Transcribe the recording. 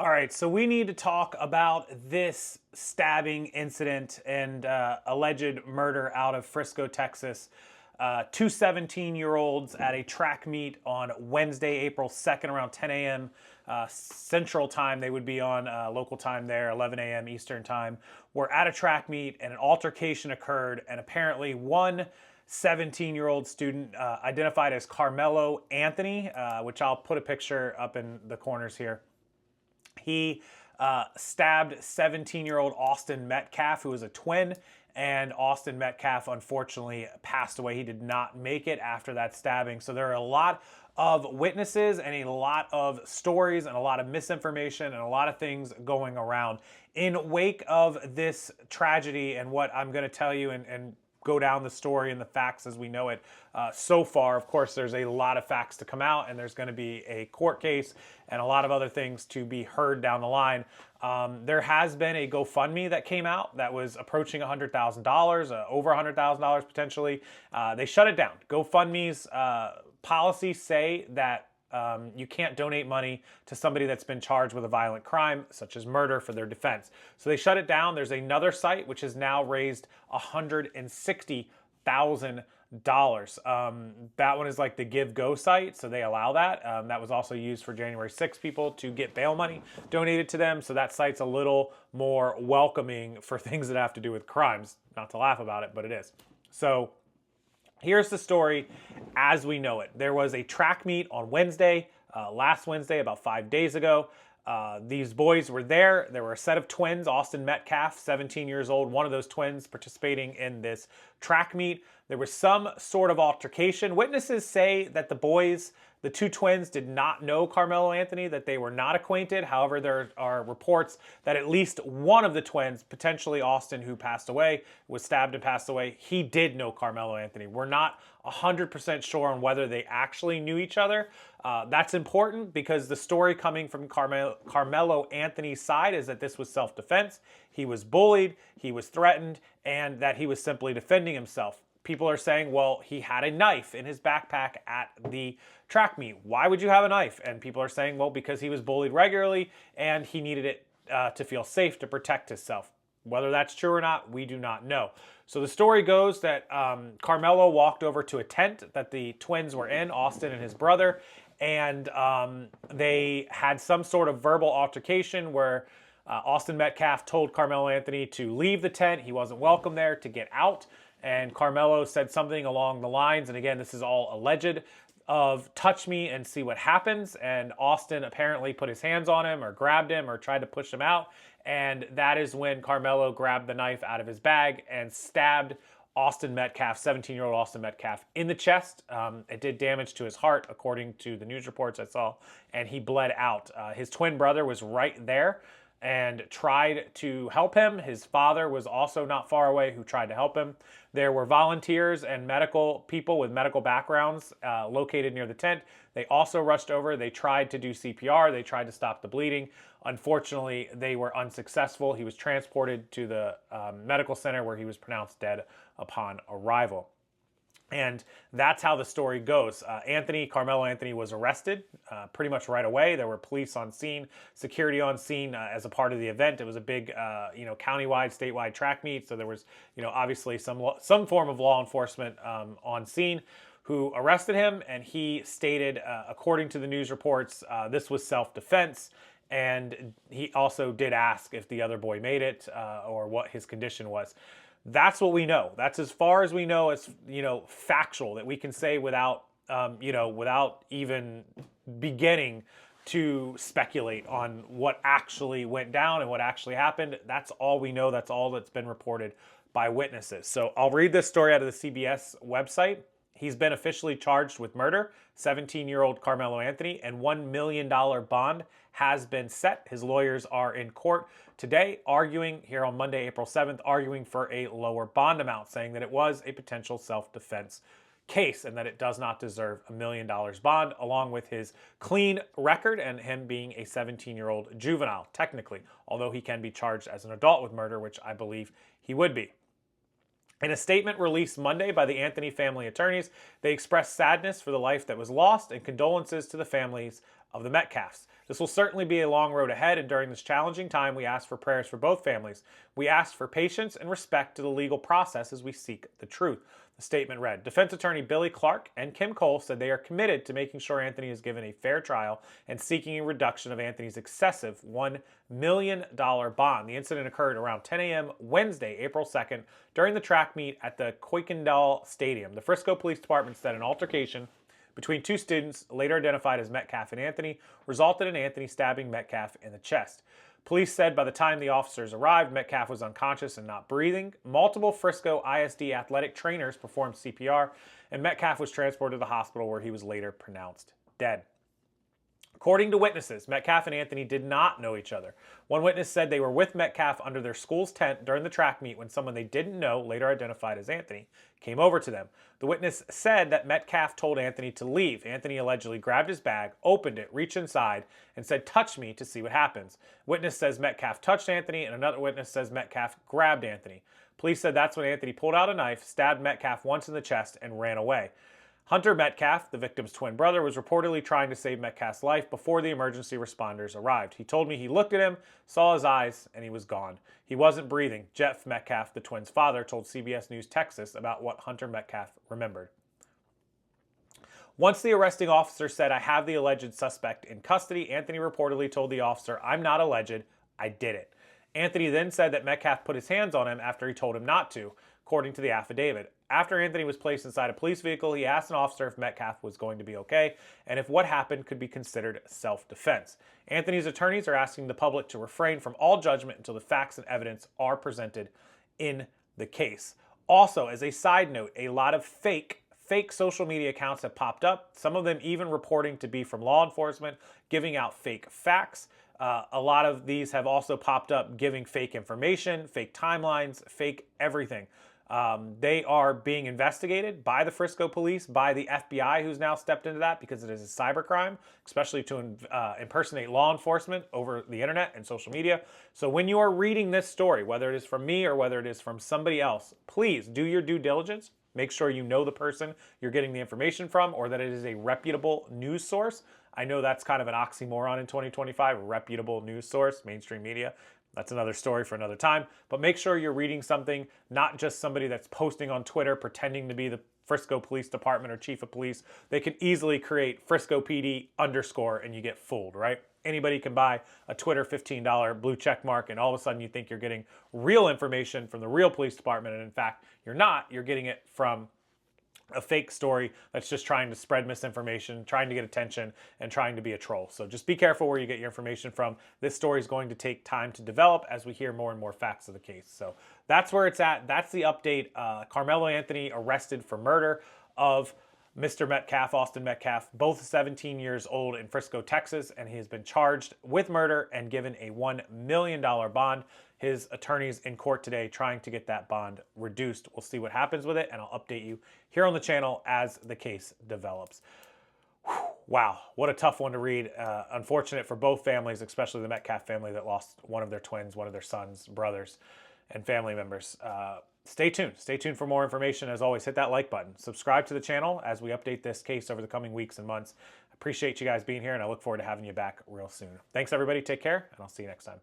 All right, so we need to talk about this stabbing incident and alleged murder out of Frisco, Texas. Two 17-year-olds at a track meet on Wednesday, April 2nd, around 10 a.m. Central Time. They would be on local time there, 11 a.m. Eastern Time. Were at a track meet and an altercation occurred, and apparently one 17-year-old student identified as Carmelo Anthony, which I'll put a picture up in the corners here. He stabbed 17-year-old Austin Metcalf, who was a twin, and Austin Metcalf unfortunately passed away. He did not make it after that stabbing. So there are a lot of witnesses and a lot of stories and a lot of misinformation and a lot of things going around. In wake of this tragedy and what I'm going to tell you and go down the story and the facts as we know it so far. Of course, there's a lot of facts to come out, and there's going to be a court case and a lot of other things to be heard down the line. There has been a GoFundMe that came out that was approaching $100,000, over $100,000 potentially. They shut it down. GoFundMe's policies say that you can't donate money to somebody that's been charged with a violent crime, such as murder, for their defense. So they shut it down. There's another site which has now raised $160,000. That one is like the Give Go site, so they allow that. That was also used for January 6 people to get bail money donated to them. So that site's a little more welcoming for things that have to do with crimes. Not to laugh about it, but it is. So here's the story as we know it. There was a track meet on Wednesday, last Wednesday, about 5 days ago. These boys were there. There were a set of twins, Austin Metcalf, 17 years old, one of those twins participating in this track meet. There was some sort of altercation. Witnesses say that the two twins did not know Carmelo Anthony, that they were not acquainted. However, there are reports that at least one of the twins, potentially Austin, who passed away, was stabbed and passed away, he did know Carmelo Anthony. We're not 100% sure on whether they actually knew each other. That's important because the story coming from Carmelo Anthony's side is that this was self-defense. He was bullied, he was threatened, and that he was simply defending himself. People are saying, well, he had a knife in his backpack at the track meet. Why would you have a knife? And people are saying, well, because he was bullied regularly and he needed it to feel safe to protect himself. Whether that's true or not, we do not know. So the story goes that Carmelo walked over to a tent that the twins were in, Austin and his brother, and they had some sort of verbal altercation where Austin Metcalf told Carmelo Anthony to leave the tent. He wasn't welcome there, to get out. And Carmelo said something along the lines, and again, this is all alleged, of touch me and see what happens. And Austin apparently put his hands on him or grabbed him or tried to push him out. And that is when Carmelo grabbed the knife out of his bag and stabbed Austin Metcalf, 17-year-old Austin Metcalf, in the chest. It did damage to his heart, according to the news reports I saw, and he bled out. His twin brother was right there and tried to help him. His father was also not far away who tried to help him. There were volunteers and medical people with medical backgrounds located near the tent. They also rushed over. They tried to do CPR. They tried to stop the bleeding. Unfortunately, they were unsuccessful. He was transported to the medical center where he was pronounced dead upon arrival. And that's how the story goes. Carmelo Anthony was arrested pretty much right away. There were police on scene, security on scene as a part of the event. It was a big, countywide, statewide track meet. So there was, obviously some form of law enforcement on scene who arrested him. And he stated, according to the news reports, this was self-defense. And he also did ask if the other boy made it or what his condition was. That's what we know. That's as far as we know as, factual that we can say without, without even beginning to speculate on what actually went down and what actually happened. That's all we know. That's all that's been reported by witnesses. So I'll read this story out of the CBS website. He's been officially charged with murder, 17-year-old Carmelo Anthony, and $1 million bond has been set. His lawyers are in court today arguing, here on Monday, April 7th, arguing for a lower bond amount, saying that it was a potential self-defense case and that it does not deserve $1 million bond, along with his clean record and him being a 17-year-old juvenile, technically, although he can be charged as an adult with murder, which I believe he would be. In a statement released Monday by the Anthony family attorneys, they expressed sadness for the life that was lost and condolences to the families of the Metcalfs. This will certainly be a long road ahead, and during this challenging time, we ask for prayers for both families. We ask for patience and respect to the legal process as we seek the truth. The statement read, Defense attorney Billy Clark and Kim Cole said they are committed to making sure Anthony is given a fair trial and seeking a reduction of Anthony's excessive $1 million bond. The incident occurred around 10 a.m. Wednesday, April 2nd, during the track meet at the Kuykendall Stadium. The Frisco Police Department said an altercation between two students, later identified as Metcalf and Anthony, resulted in Anthony stabbing Metcalf in the chest. Police said by the time the officers arrived, Metcalf was unconscious and not breathing. Multiple Frisco ISD athletic trainers performed CPR, and Metcalf was transported to the hospital where he was later pronounced dead. According to witnesses, Metcalf and Anthony did not know each other. One witness said they were with Metcalf under their school's tent during the track meet when someone they didn't know, later identified as Anthony, came over to them. The witness said that Metcalf told Anthony to leave. Anthony allegedly grabbed his bag, opened it, reached inside, and said, "Touch me to see what happens." Witness says Metcalf touched Anthony, and another witness says Metcalf grabbed Anthony. Police said that's when Anthony pulled out a knife, stabbed Metcalf once in the chest, and ran away. Hunter Metcalf, the victim's twin brother, was reportedly trying to save Metcalf's life before the emergency responders arrived. He told me he looked at him, saw his eyes, and he was gone. He wasn't breathing. Jeff Metcalf, the twins' father, told CBS News Texas about what Hunter Metcalf remembered. Once the arresting officer said, "I have the alleged suspect in custody," Anthony reportedly told the officer, "I'm not alleged, I did it." Anthony then said that Metcalf put his hands on him after he told him not to, according to the affidavit. After Anthony was placed inside a police vehicle, he asked an officer if Metcalf was going to be okay and if what happened could be considered self-defense. Anthony's attorneys are asking the public to refrain from all judgment until the facts and evidence are presented in the case. Also, as a side note, a lot of fake social media accounts have popped up, some of them even reporting to be from law enforcement, giving out fake facts. A lot of these have also popped up giving fake information, fake timelines, fake everything. They are being investigated by the Frisco police, by the FBI, who's now stepped into that because it is a cybercrime, especially to impersonate law enforcement over the internet and social media. So when you are reading this story, whether it is from me or whether it is from somebody else, please do your due diligence. Make sure you know the person you're getting the information from or that it is a reputable news source. I know that's kind of an oxymoron in 2025, reputable news source, mainstream media. That's another story for another time. But make sure you're reading something, not just somebody that's posting on Twitter pretending to be the Frisco Police Department or Chief of Police. They can easily create Frisco PD _ and you get fooled, right? Anybody can buy a Twitter $15 blue check mark and all of a sudden you think you're getting real information from the real police department. And in fact, you're not. You're getting it from a fake story that's just trying to spread misinformation, trying to get attention, and trying to be a troll. So just be careful where you get your information from. This story is going to take time to develop as we hear more and more facts of the case. So that's where it's at. That's the update. Carmelo Anthony arrested for murder of Mr. Metcalf, Austin Metcalf, both 17 years old in Frisco, Texas, and he has been charged with murder and given a $1 million bond. His attorneys in court today trying to get that bond reduced. We'll see what happens with it, and I'll update you here on the channel as the case develops. Whew, wow, what a tough one to read. Unfortunate for both families, especially the Metcalf family that lost one of their twins, one of their sons, brothers, and family members. Stay tuned. Stay tuned for more information. As always, hit that like button. Subscribe to the channel as we update this case over the coming weeks and months. Appreciate you guys being here, and I look forward to having you back real soon. Thanks, everybody. Take care, and I'll see you next time.